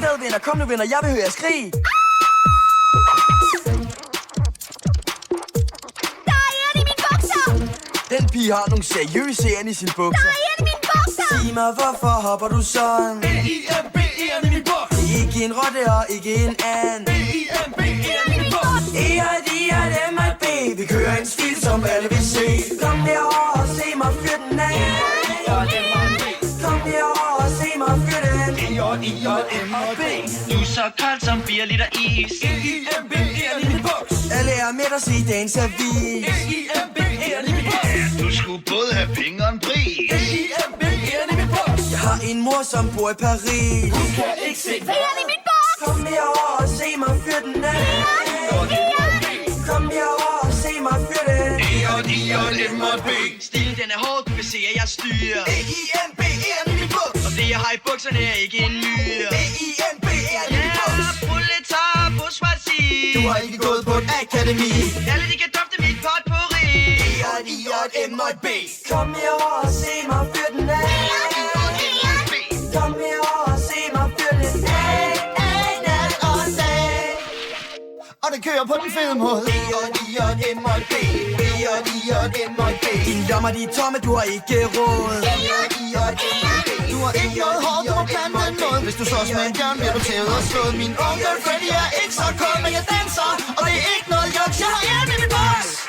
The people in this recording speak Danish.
afsted, venner. Kom nu, venner, jeg vil høre jer skrige. Der er æren i mine bukser! Den pige har nogle seriøse æren i sine Der bukser. er æren i mine bukser! Sig mig, hvorfor hopper du sådan? B-I-M-B, æren i min buks. Ikke en rotte og ikke en and. B-I-M-B, æren i min buks. E-I-D-I-M-I-B. Vi kører en stil, som alle vil se. Kom herover og se mig fyre den af. Kom herover og se mig fyre den. E-I-M-B. Du er så kold som 4 liter is. E-I-M-B, æren i min buks. Alle er med at se dagens avis. E-I-M-B, æren i min buks. Du skulle både have penge og en pris. E-I-M-B, æren i min buks. Jeg har en mor, som bor i Paris. Du kan ikke se Æren i min buks! Kom herover og se mig fyre den af. Kom herover og se mig fyre den. E-I-M-B. Stilen den er hård, du kan se at jeg styrer. E-I-M-B, æren i min buks. Og det jeg har i bukserne er ikke en myre. E-I-M-B, æren i min buks. Ja, proletar på Swazi. Du har ikke gået på et akademi. Alle de kan dufte mit potpourri. E-I-M-B. Kom herover og se mig fyre den af. Kom herover og se mig fyre den af. Nat og dag. Og det kører på den fede måde. E-I-M-B. E-I-M-B. Dine lommer, de er tomme, du har ikke råd. Du har ikke noget hår, du må plante noget. Hvis du slås med en bjørn, bliver du tævet og slået. Min onkel Freddy er ikke så kold, men jeg danser. Og det er ikke noget juks, jeg har hjem i min boks.